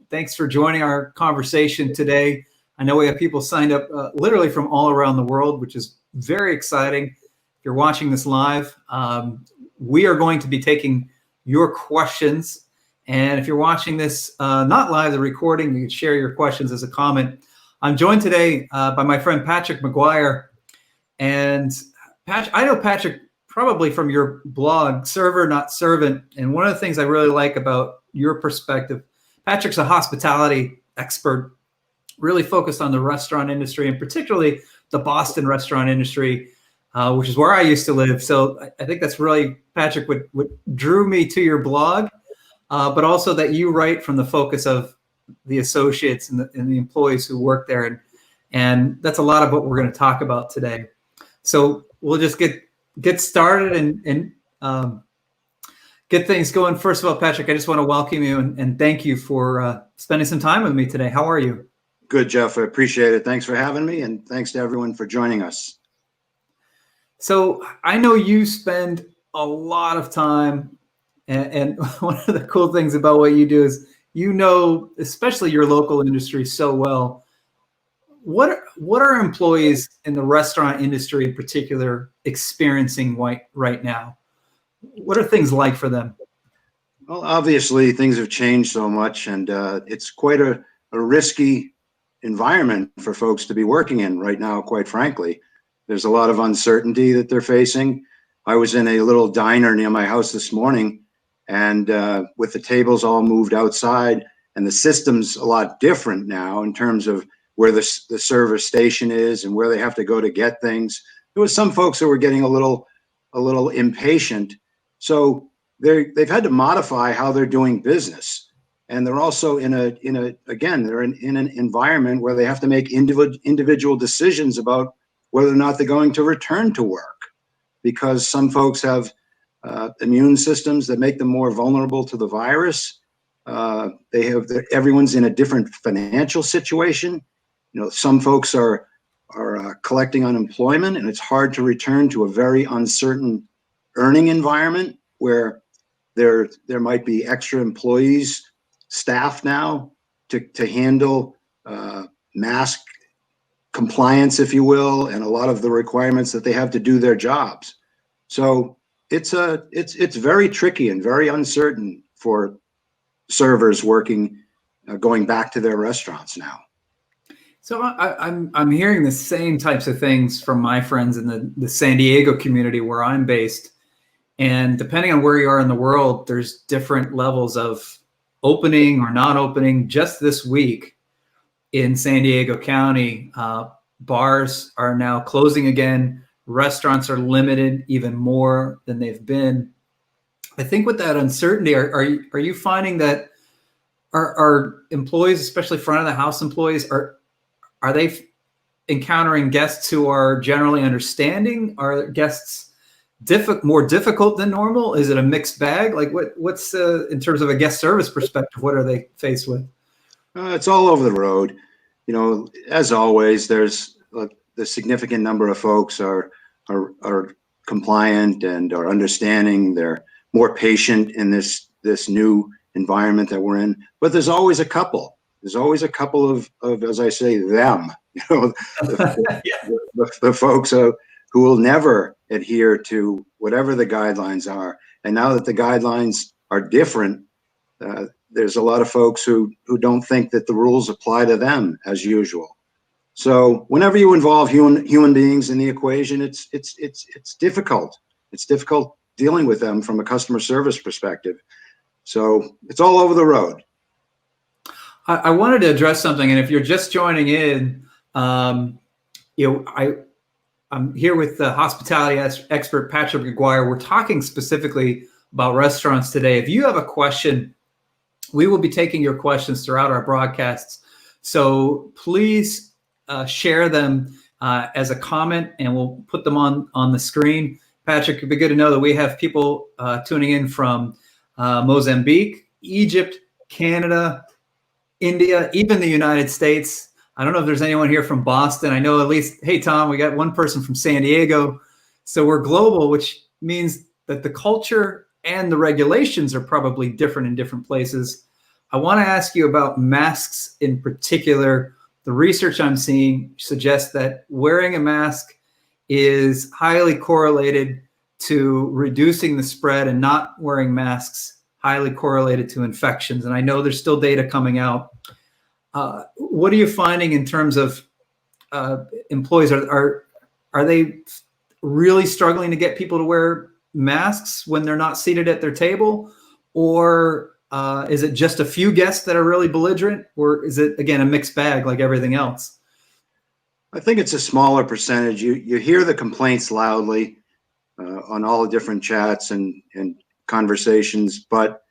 Thanks for joining our conversation today. I know we have people signed up literally from all around the world, which is very exciting. If you're watching this live, we are going to be taking your questions. And if you're watching this not live, the recording, you can share your questions as a comment. I'm joined today by my friend Patrick Maguire. And I know Patrick probably from your blog, Server Not Servant. And one of the things I really like about your perspective, Patrick's a hospitality expert, really focused on the restaurant industry and particularly the Boston restaurant industry, which is where I used to live. So I think that's really, Patrick, what drew me to your blog, but also that you write from the focus of the associates and the employees who work there. And that's a lot of what we're going to talk about today. So we'll just get started and get things going. First of all, Patrick, I just want to welcome you and thank you for spending some time with me today. How are you? Good, Jeff. I appreciate it. Thanks for having me, and thanks to everyone for joining us. So I know you spend a lot of time, and one of the cool things about what you do is you know, especially your local industry so well. What are employees in the restaurant industry in particular experiencing right now? What are things like for them? Well, obviously, things have changed so much, and it's quite a risky environment for folks to be working in right now, quite frankly. There's a lot of uncertainty that they're facing. I was in a little diner near my house this morning, and with the tables all moved outside, and the system's a lot different now in terms of where the server station is and where they have to go to get things. There was some folks who were getting a little impatient. So they've had to modify how they're doing business. And they're also in an environment where they have to make individual decisions about whether or not they're going to return to work, because some folks have immune systems that make them more vulnerable to the virus. Everyone's in a different financial situation. You know, some folks are collecting unemployment, and it's hard to return to a very uncertain earning environment where there might be extra employees, staff now to handle mask compliance, if you will, and a lot of the requirements that they have to do their jobs. So it's very tricky and very uncertain for servers working, going back to their restaurants now. So I'm hearing the same types of things from my friends in the San Diego community where I'm based. And depending on where you are in the world, there's different levels of opening or not opening. Just this week in San Diego County, bars are now closing again. Restaurants are limited even more than they've been. I think with that uncertainty, are you finding that our employees, especially front of the house employees, are they encountering guests who are generally understanding? Are guests more difficult than normal? Is it a mixed bag? Like what's in terms of a guest service perspective, what are they faced with? It's all over the road. You know, as always, there's the significant number of folks are compliant and are understanding. They're more patient in this new environment that we're in. But there's always a couple. There's always a couple of as I say, them. You know, the folks who will never adhere to whatever the guidelines are. And now that the guidelines are different, there's a lot of folks who don't think that the rules apply to them as usual. So whenever you involve human beings in the equation, it's difficult. It's difficult dealing with them from a customer service perspective. So it's all over the road. I wanted to address something, and if you're just joining in, I'm here with the hospitality expert Patrick Maguire. We're talking specifically about restaurants today. If you have a question, we will be taking your questions throughout our broadcasts. So please share them as a comment, and we'll put them on the screen. Patrick, it'd be good to know that we have people tuning in from Mozambique, Egypt, Canada, India, even the United States. I don't know if there's anyone here from Boston. I know at least, hey, Tom, we got one person from San Diego. So we're global, which means that the culture and the regulations are probably different in different places. I want to ask you about masks in particular. The research I'm seeing suggests that wearing a mask is highly correlated to reducing the spread, and not wearing masks highly correlated to infections. And I know there's still data coming out. What are you finding in terms of employees? Are they really struggling to get people to wear masks when they're not seated at their table? Or is it just a few guests that are really belligerent? Or is it, again, a mixed bag like everything else? I think it's a smaller percentage. You hear the complaints loudly on all the different chats and conversations, but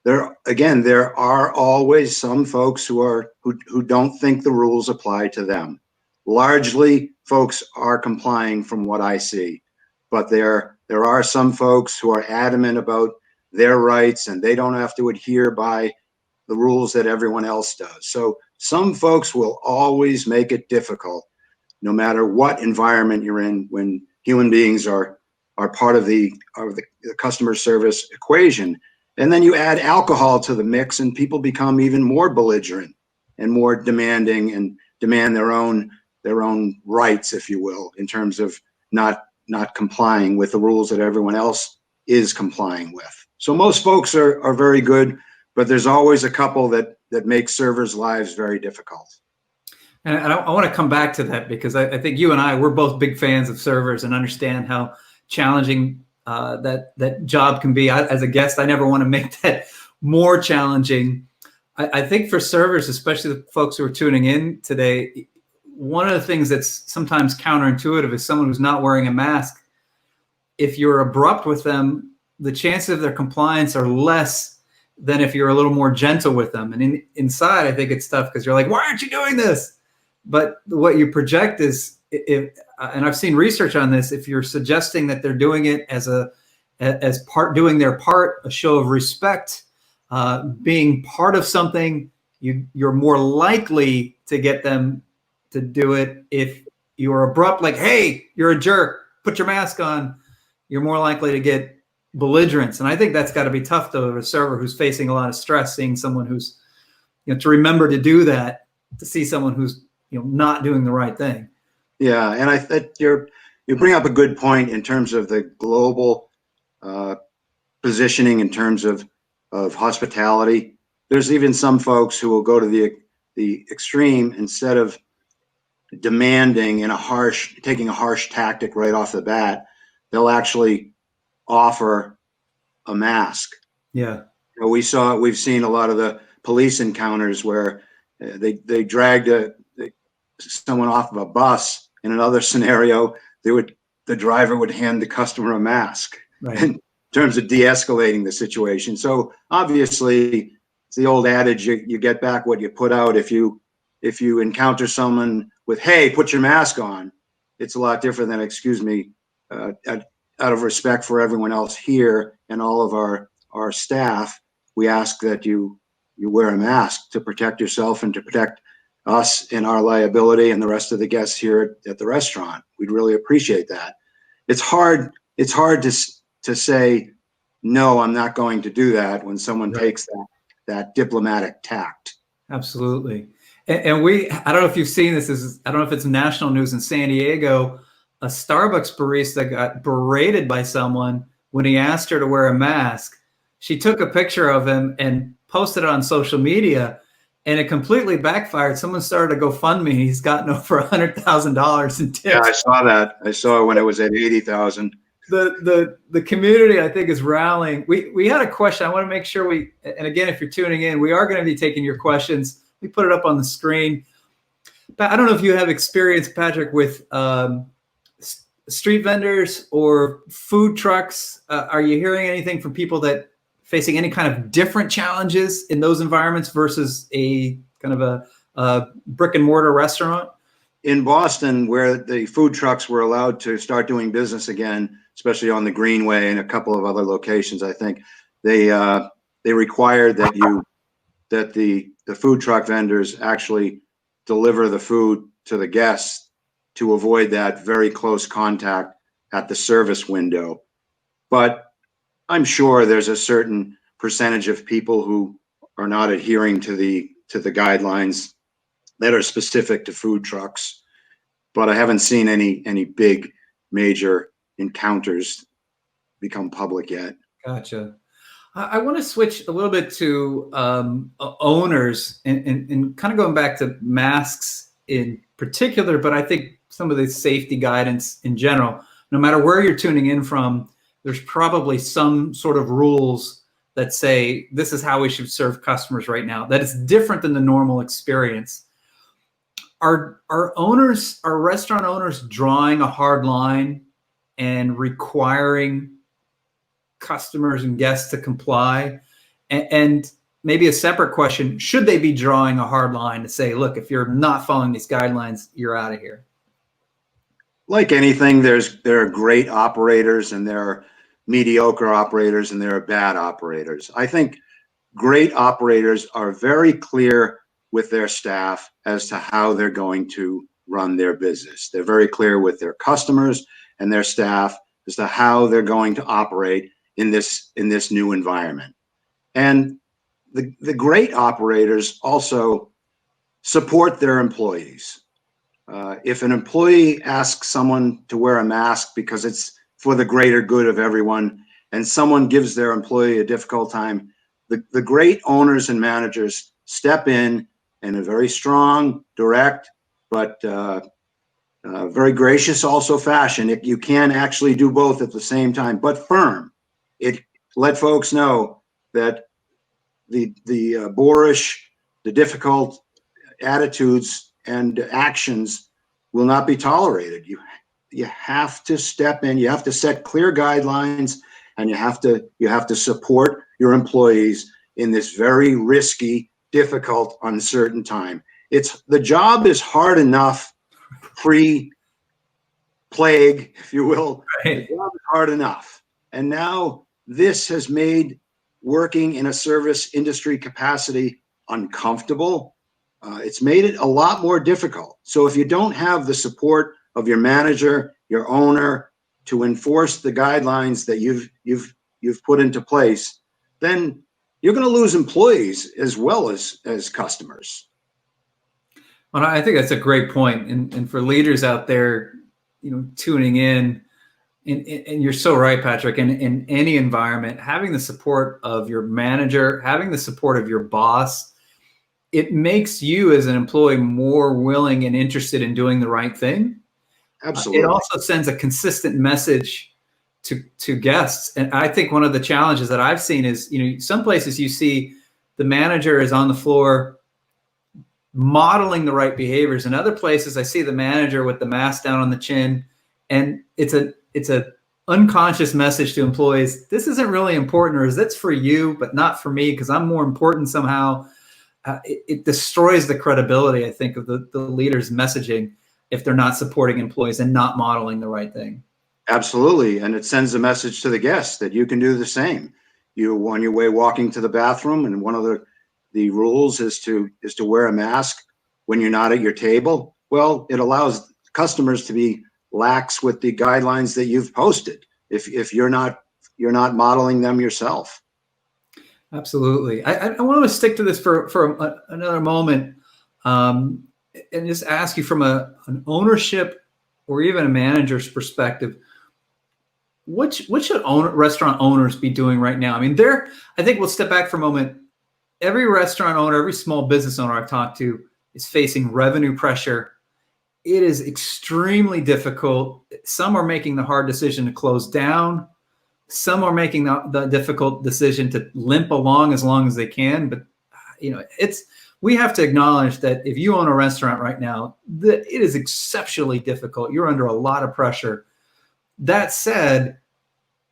there are always some folks who don't think the rules apply to them. Largely, folks are complying from what I see, but there are some folks who are adamant about their rights, and they don't have to adhere by the rules that everyone else does. So some folks will always make it difficult, no matter what environment you're in, when human beings are part of the customer service equation. And then you add alcohol to the mix, and people become even more belligerent and more demanding, and demand their own rights, if you will, in terms of not complying with the rules that everyone else is complying with. So most folks are very good, but there's always a couple that make servers' lives very difficult. And I want to come back to that, because I think you and we're both big fans of servers and understand how challenging that job can be. As a guest, I never want to make that more challenging. I think for servers, especially the folks who are tuning in today, one of the things that's sometimes counterintuitive is someone who's not wearing a mask. If you're abrupt with them, the chances of their compliance are less than if you're a little more gentle with them. And inside, I think it's tough, because you're like, why aren't you doing this? But what you project is, and I've seen research on this, if you're suggesting that they're doing it as doing their part, a show of respect, being part of something, you're more likely to get them to do it. If you're abrupt, like, hey, you're a jerk, put your mask on, you're more likely to get belligerence. And I think that's got to be tough, though, to a server who's facing a lot of stress, seeing someone who's, to remember to do that, to see someone who's, not doing the right thing. Yeah, and I think you bring up a good point in terms of the global positioning in terms of hospitality. There's even some folks who will go to the extreme. Instead of demanding taking a harsh tactic right off the bat, they'll actually offer a mask. Yeah. We've seen a lot of the police encounters where they dragged someone off of a bus. In another scenario, the driver would hand the customer a mask, right, in terms of de-escalating the situation. So obviously, it's the old adage: you get back what you put out. If you encounter someone with, "Hey, put your mask on," it's a lot different than, "Excuse me," out of respect for everyone else here and all of our staff, we ask that you wear a mask to protect yourself and to protect us and our liability and the rest of the guests here at the restaurant. We'd really appreciate that. It's hard to say, no, I'm not going to do that, when someone right, takes that diplomatic tact. Absolutely. And I don't know if you've seen this, I don't know if it's national news in San Diego, a Starbucks barista got berated by someone when he asked her to wear a mask. She took a picture of him and posted it on social media, and it completely backfired. Someone started a GoFundMe. He's gotten over $100,000 in tips. Yeah, I saw that. I saw it when it was at 80,000. The community, I think, is rallying. We had a question. I want to make sure and again, if you're tuning in, we are going to be taking your questions. We put it up on the screen. But I don't know if you have experience, Patrick, with street vendors or food trucks. Are you hearing anything from people that facing any kind of different challenges in those environments versus a kind of a brick and mortar restaurant? In Boston, where the food trucks were allowed to start doing business again, especially on the Greenway and a couple of other locations, I think they required that the food truck vendors actually deliver the food to the guests to avoid that very close contact at the service window. But I'm sure there's a certain percentage of people who are not adhering to the guidelines that are specific to food trucks. But I haven't seen any big major encounters become public yet. Gotcha. I want to switch a little bit to owners and kind of going back to masks in particular, but I think some of the safety guidance in general. No matter where you're tuning in from, there's probably some sort of rules that say this is how we should serve customers right now. That is different than the normal experience. Are restaurant owners drawing a hard line and requiring customers and guests to comply? And maybe a separate question, should they be drawing a hard line to say, look, if you're not following these guidelines, you're out of here? Like anything, there are great operators and there are mediocre operators and there are bad operators. I think great operators are very clear with their staff as to how they're going to run their business. They're very clear with their customers and their staff as to how they're going to operate in this new environment. And the great operators also support their employees. If an employee asks someone to wear a mask because it's for the greater good of everyone, and someone gives their employee a difficult time, the great owners and managers step in a very strong, direct, but very gracious also fashion. You can actually do both at the same time, but firm. It let folks know that the boorish, the difficult attitudes and actions will not be tolerated. You have to step in, you have to set clear guidelines, and you have to support your employees in this very risky, difficult, uncertain time. The job is hard enough pre-plague, if you will. Right. The job is hard enough. And now this has made working in a service industry capacity uncomfortable. It's made it a lot more difficult. So if you don't have the support of your manager, your owner, to enforce the guidelines that you've put into place, then you're going to lose employees as well as customers. Well, I think that's a great point. And for leaders out there, tuning in, and you're so right, Patrick, in any environment, having the support of your manager, having the support of your boss, it makes you as an employee more willing and interested in doing the right thing. Absolutely. It also sends a consistent message to guests. And I think one of the challenges that I've seen is, some places you see the manager is on the floor modeling the right behaviors. In other places, I see the manager with the mask down on the chin, and it's a unconscious message to employees. This isn't really important, or is that's for you, but not for me because I'm more important somehow. It destroys the credibility, I think, of the leader's messaging if they're not supporting employees and not modeling the right thing. Absolutely. And it sends a message to the guests that you can do the same. You on your way walking to the bathroom, and one of the rules is to wear a mask when you're not at your table. Well, it allows customers to be lax with the guidelines that you've posted if you're not modeling them yourself. Absolutely. I want to stick to this for another moment, and just ask you from an ownership or even a manager's perspective, what should restaurant owners be doing right now? I mean, I think we'll step back for a moment. Every restaurant owner, every small business owner I've talked to is facing revenue pressure. It is extremely difficult. Some are making the hard decision to close down. Some are making the difficult decision to limp along as long as they can. But we have to acknowledge that if you own a restaurant right now, it is exceptionally difficult. You're under a lot of pressure. That said,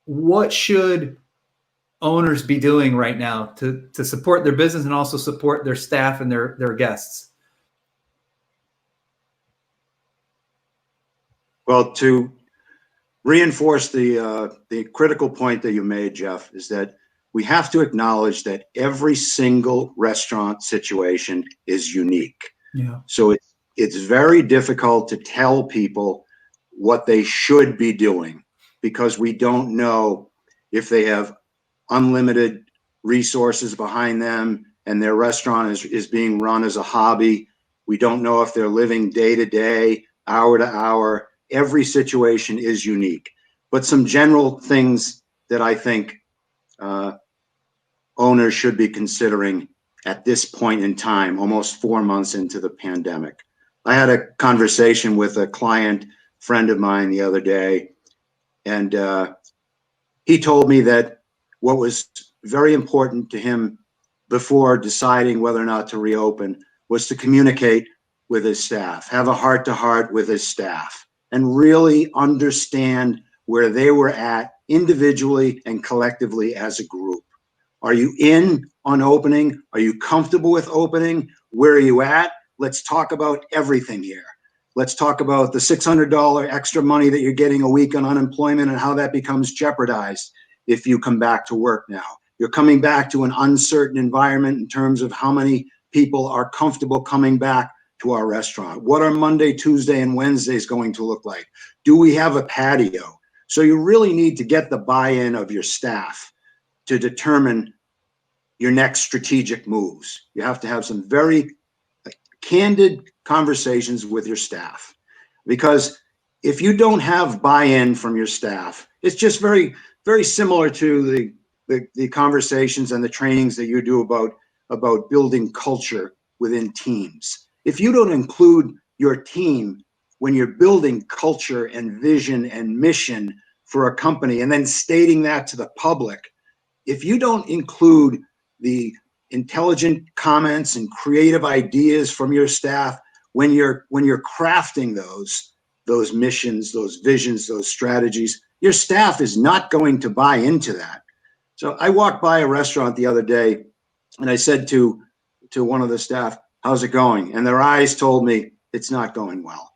what should owners be doing right now to support their business and also support their staff and their guests? Well, to reinforce the critical point that you made, Jeff, is that we have to acknowledge that every single restaurant situation is unique. Yeah. So it's very difficult to tell people what they should be doing because we don't know if they have unlimited resources behind them, and their restaurant is being run as a hobby. We don't know if they're living day to day, hour to hour. Every situation is unique, but some general things that I think owners should be considering at this point in time, almost 4 months into the pandemic. I had a conversation with a client friend of mine the other day, and he told me that what was very important to him before deciding whether or not to reopen was to communicate with his staff, have a heart-to-heart with his staff, and really understand where they were at individually and collectively as a group. Are you in on opening? Are you comfortable with opening? Where are you at? Let's talk about everything here. Let's talk about the $600 extra money that you're getting a week on unemployment and how that becomes jeopardized if you come back to work now. You're coming back to an uncertain environment in terms of how many people are comfortable coming back to our restaurant. What are Monday, Tuesday, and Wednesdays going to look like? Do we have a patio? So you really need to get the buy-in of your staff to determine your next strategic moves. You have to have some very candid conversations with your staff, because if you don't have buy-in from your staff, it's just very, very similar to the conversations and the trainings that you do about building culture within teams. If you don't include your team when you're building culture and vision and mission for a company and then stating that to the public, if you don't include the intelligent comments and creative ideas from your staff when you're crafting those missions, those visions, those strategies, your staff is not going to buy into that. So I walked by a restaurant the other day and I said to one of the staff, "How's it going?" And their eyes told me it's not going well.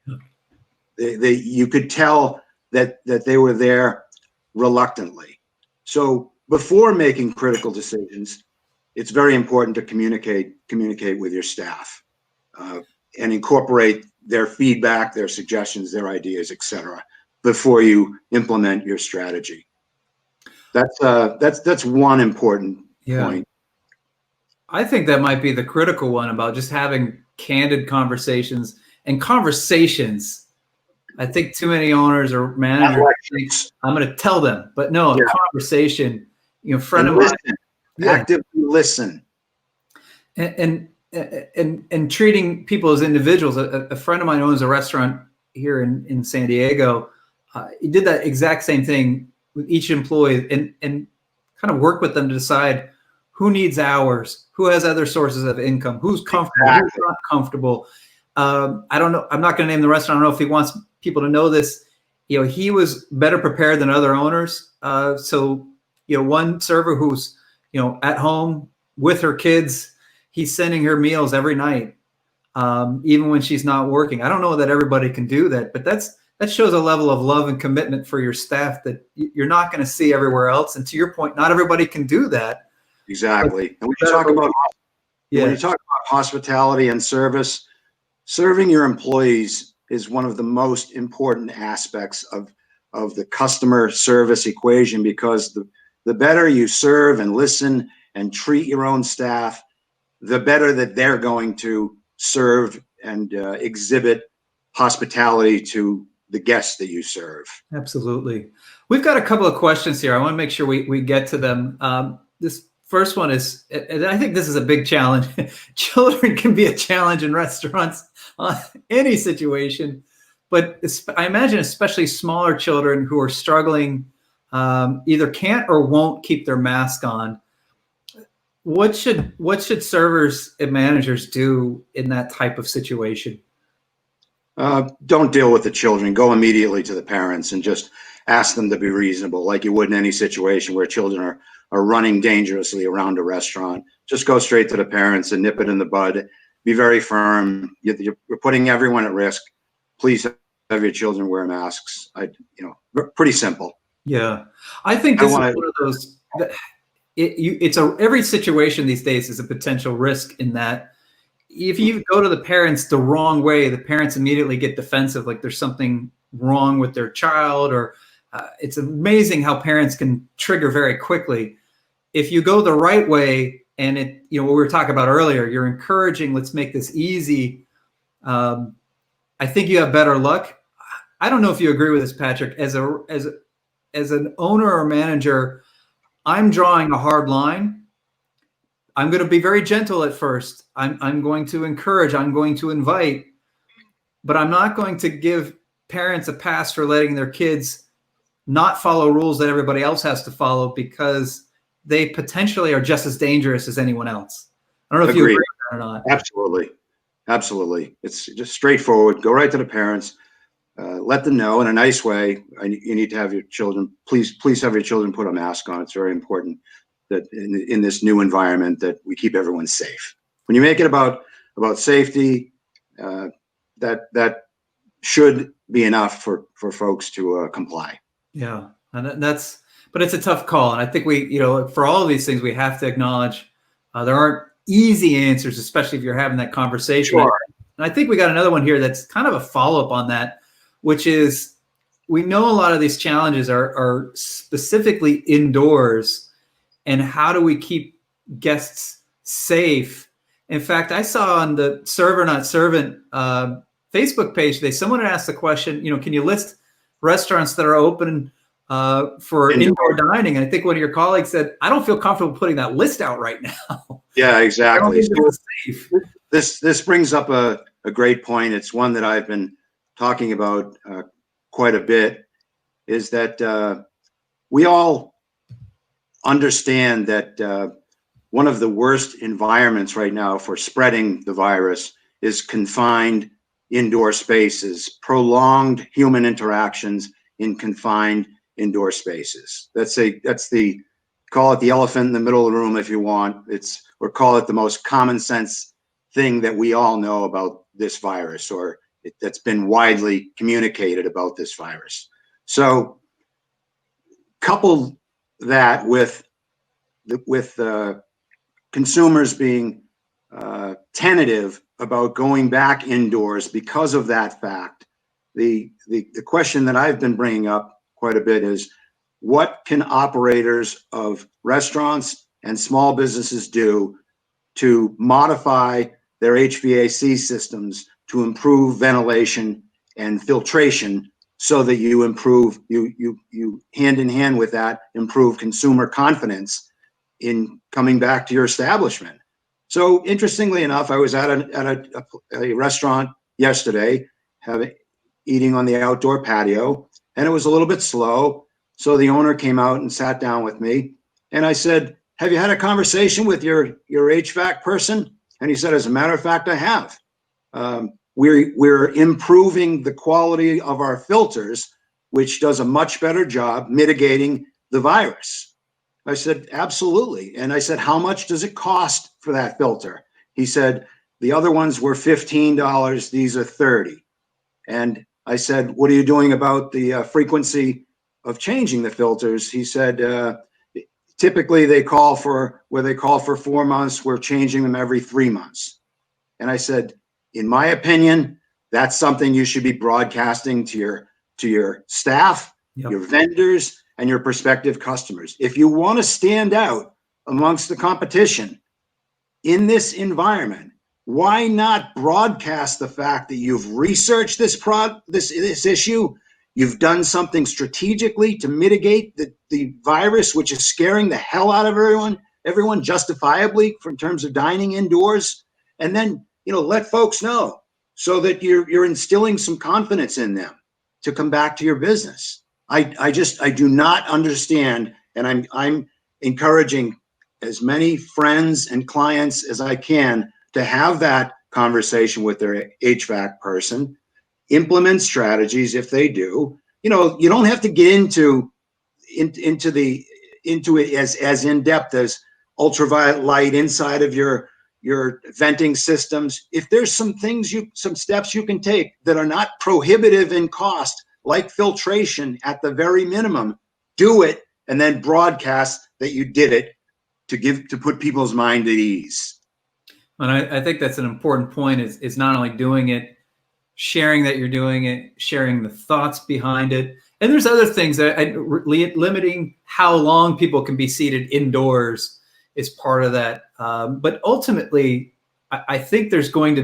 You could tell that they were there reluctantly. So before making critical decisions, it's very important to communicate with your staff and incorporate their feedback, their suggestions, their ideas, etc., before you implement your strategy. That's one important point. I think that might be the critical one about just having candid conversations and conversations. I think too many owners or managers think, I'm going to tell them, but no, a conversation. Friend of mine, actively listen, and treating people as individuals. A friend of mine owns a restaurant here in San Diego. He did that exact same thing with each employee and kind of work with them to decide who needs hours, who has other sources of income, who's comfortable, who's not comfortable. I don't know. I'm not going to name the restaurant. I don't know if he wants people to know this. He was better prepared than other owners. So one server who's at home with her kids, he's sending her meals every night, even when she's not working. I don't know that everybody can do that, but that shows a level of love and commitment for your staff that you're not going to see everywhere else. And to your point, not everybody can do that. Exactly. And when you talk about hospitality and service, serving your employees is one of the most important aspects of the customer service equation, because the better you serve and listen and treat your own staff, the better that they're going to serve and exhibit hospitality to the guests that you serve. Absolutely. We've got a couple of questions here. I want to make sure we get to them. This first one is, and I think this is a big challenge. Children can be a challenge in restaurants, any situation, but I imagine especially smaller children who are struggling, either can't or won't keep their mask on. What should servers and managers do in that type of situation? Don't deal with the children. Go immediately to the parents and just ask them to be reasonable, like you would in any situation where children are running dangerously around a restaurant. Just go straight to the parents and nip it in the bud. Be very firm. You're putting everyone at risk. Please have your children wear masks. Pretty simple. Yeah, I think this is one of those. Every situation these days is a potential risk in that if you go to the parents the wrong way, the parents immediately get defensive, like there's something wrong with their child, or it's amazing how parents can trigger very quickly. If you go the right way, And it, you know, what we were talking about earlier, you're encouraging, let's make this easy. I think you have better luck. I don't know if you agree with this, Patrick. As an owner or manager, I'm drawing a hard line. I'm going to be very gentle at first. I'm going to encourage, I'm going to invite, but I'm not going to give parents a pass for letting their kids not follow rules that everybody else has to follow, because they potentially are just as dangerous as anyone else. I don't know if you agree with that or not. Absolutely. Absolutely. It's just straightforward. Go right to the parents. Let them know in a nice way. You need to have your children, please have your children put a mask on. It's very important that in this new environment that we keep everyone safe. When you make it about safety, that should be enough for folks to comply. Yeah, and but it's a tough call. And I think we, you know, for all of these things, we have to acknowledge there aren't easy answers, especially if you're having that conversation. Sure. And I think we got another one here that's kind of a follow-up on that, which is we know a lot of these challenges are specifically indoors, and how do we keep guests safe? In fact, I saw on the Server Not Servant Facebook page today, someone had asked the question, you know, can you list restaurants that are open for indoor dining? And I think one of your colleagues said, I don't feel comfortable putting that list out right now. Yeah, exactly. Safe. This brings up a great point. It's one that I've been talking about quite a bit, is that we all understand that one of the worst environments right now for spreading the virus is confined indoor spaces, prolonged human interactions in confined indoor spaces. Call it the elephant in the middle of the room if you want. Or call it the most common sense thing that we all know about this virus, or that's been widely communicated about this virus. So couple that with consumers being tentative about going back indoors because of that fact. The question that I've been bringing up quite a bit is, what can operators of restaurants and small businesses do to modify their HVAC systems to improve ventilation and filtration, so that you improve, you hand in hand with that, improve consumer confidence in coming back to your establishment? So interestingly enough, I was at a restaurant yesterday, eating on the outdoor patio, and it was a little bit slow. So the owner came out and sat down with me, and I said, have you had a conversation with your HVAC person? And he said, as a matter of fact, I have. We're improving the quality of our filters, which does a much better job mitigating the virus. I said, absolutely. And I said, how much does it cost for that filter? He said, the other ones were $15. These are $30. And I said, what are you doing about the frequency of changing the filters? He said, typically they call for 4 months. We're changing them every 3 months. And I said, in my opinion, that's something you should be broadcasting to your staff, yep, your vendors, and your prospective customers. If you want to stand out amongst the competition in this environment, why not broadcast the fact that you've researched this issue, you've done something strategically to mitigate the virus, which is scaring the hell out of everyone justifiably in terms of dining indoors, and then, you know, let folks know so that you're instilling some confidence in them to come back to your business. I do not understand, and I'm encouraging as many friends and clients as I can to have that conversation with their HVAC person, implement strategies if they do. You know, you don't have to get into it as in depth as ultraviolet light inside of your venting systems. If there's some steps you can take that are not prohibitive in cost, like filtration at the very minimum, do it, and then broadcast that you did it to put people's mind at ease. And I think that's an important point, is not only doing it, sharing that you're doing it, sharing the thoughts behind it. And there's other things that limiting how long people can be seated indoors is part of that. But ultimately, I think there's still going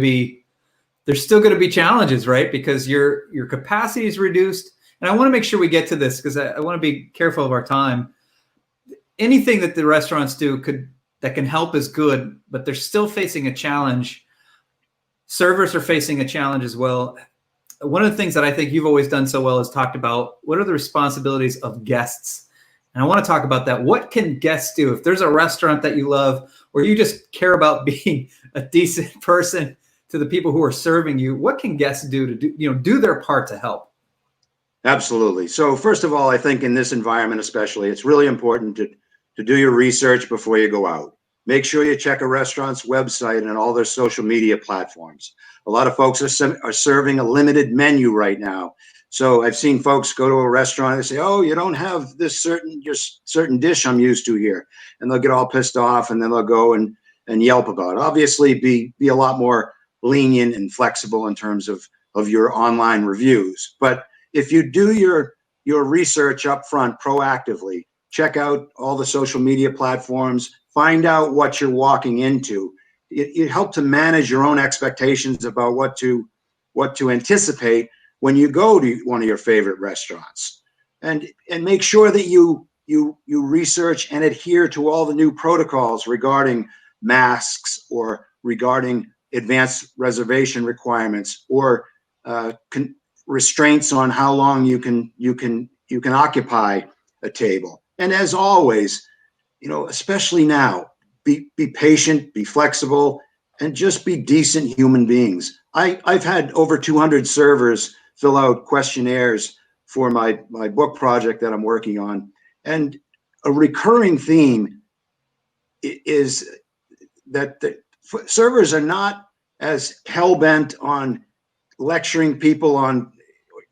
to be challenges, right? Because your capacity is reduced. And I want to make sure we get to this because I want to be careful of our time. Anything that the restaurants do that can help is good, but they're still facing a challenge. Servers are facing a challenge as well. One of the things that I think you've always done so well is talked about what are the responsibilities of guests. And I want to talk about that. What can guests do? If there's a restaurant that you love, or you just care about being a decent person to the people who are serving you, what can guests do to do their part to help? Absolutely. So first of all, I think in this environment especially, it's really important to do your research before you go out. Make sure you check a restaurant's website and all their social media platforms. A lot of folks are serving a limited menu right now. So I've seen folks go to a restaurant and say, "Oh, you don't have this certain dish I'm used to here," and they'll get all pissed off, and then they'll go and yelp about it. Obviously, be a lot more lenient and flexible in terms of your online reviews. But if you do your research up front proactively, check out all the social media platforms, find out what you're walking into. It helps to manage your own expectations about what to anticipate when you go to one of your favorite restaurants, and make sure that you research and adhere to all the new protocols regarding masks or regarding advanced reservation requirements or restraints on how long you can occupy a table. And as always, especially now, be patient, be flexible, and just be decent human beings. I've had over 200 servers fill out questionnaires for my book project that I'm working on, and a recurring theme is that the servers are not as hell-bent on lecturing people on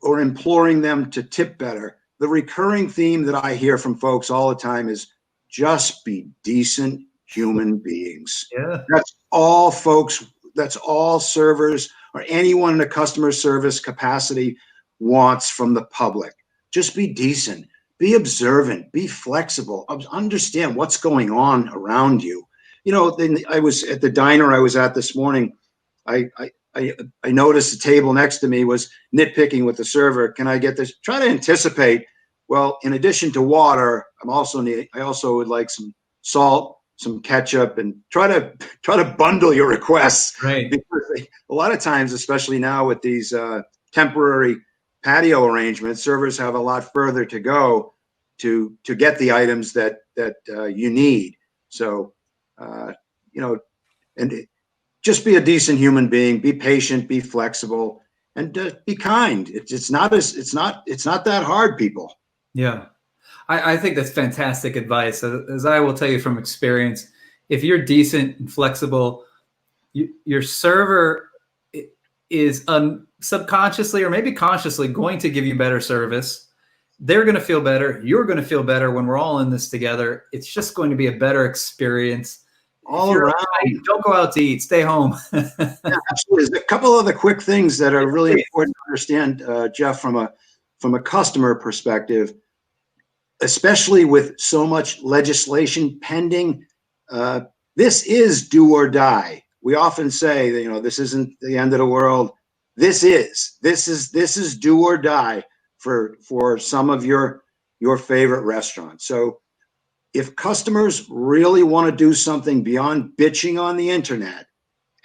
or imploring them to tip better. The recurring theme that I hear from folks all the time is just be decent human beings. Yeah. That's all folks, that's all servers or anyone in a customer service capacity wants from the public. Just be decent, be observant, be flexible, understand what's going on around you. I was at the diner I was at this morning. I noticed the table next to me was nitpicking with the server. Can I get this? Try to anticipate. Well, in addition to water, I also would like some salt, some ketchup, and try to bundle your requests. Right. Because a lot of times, especially now with these temporary patio arrangements, servers have a lot further to go to get the items that you need. So, and just be a decent human being, be patient, be flexible, and be kind. It's not that hard, people. Yeah. I think that's fantastic advice. As I will tell you from experience, if you're decent and flexible, your server is subconsciously or maybe consciously going to give you better service. They're going to feel better. You're going to feel better when we're all in this together. It's just going to be a better experience. All around. Don't go out to eat. Stay home. Yeah, absolutely. There's a couple other quick things that are really important to understand, Jeff, from a customer perspective, especially with so much legislation pending. This is do or die. We often say that, this isn't the end of the world. This is do or die for some of your favorite restaurants. So if customers really want to do something beyond bitching on the internet,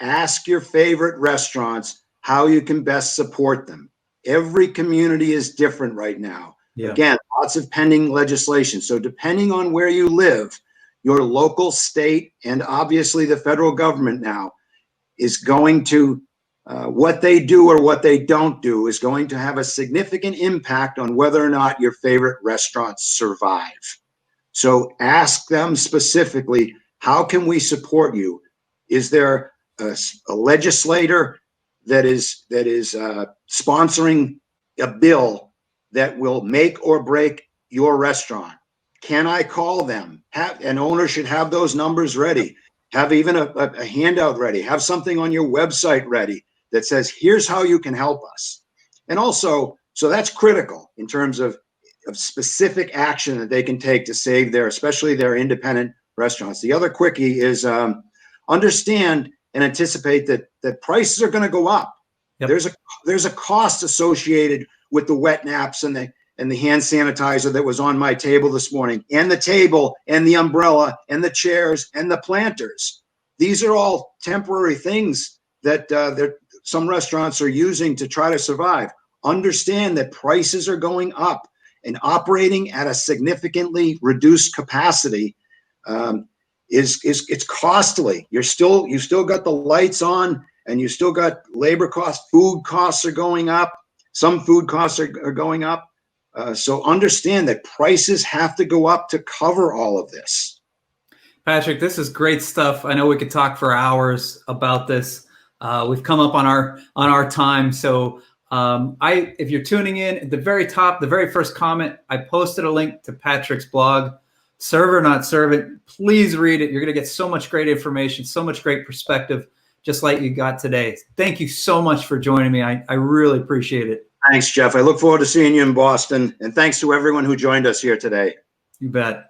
ask your favorite restaurants how you can best support them. Every community is different right now. Yeah. Again, lots of pending legislation. So depending on where you live, your local, state, and obviously the federal government now is going to, what they do or what they don't do is going to have a significant impact on whether or not your favorite restaurants survive. So ask them specifically, how can we support you? Is there a legislator that is sponsoring a bill that will make or break your restaurant? Can I call them? An owner should have those numbers ready. Have even a handout ready. Have something on your website ready that says, here's how you can help us. And also, so that's critical in terms of specific action that they can take to save especially their independent restaurants. The other quickie is understand and anticipate that prices are going to go up. Yep. There's a cost associated with the wet naps and the hand sanitizer that was on my table this morning, and the table and the umbrella and the chairs and the planters. These are all temporary things that some restaurants are using to try to survive. Understand that prices are going up, and operating at a significantly reduced capacity it's costly. You still got the lights on, and you still got labor costs. Food costs are going up. Some food costs are going up. So understand that prices have to go up to cover all of this. Patrick, this is great stuff. I know we could talk for hours about this. We've come up on our time. So if you're tuning in, at the very top, the very first comment, I posted a link to Patrick's blog, Server Not Servant. Please read it. You're going to get so much great information, so much great perspective, just like you got today. Thank you so much for joining me. I really appreciate it. Thanks, Jeff. I look forward to seeing you in Boston. And thanks to everyone who joined us here today. You bet.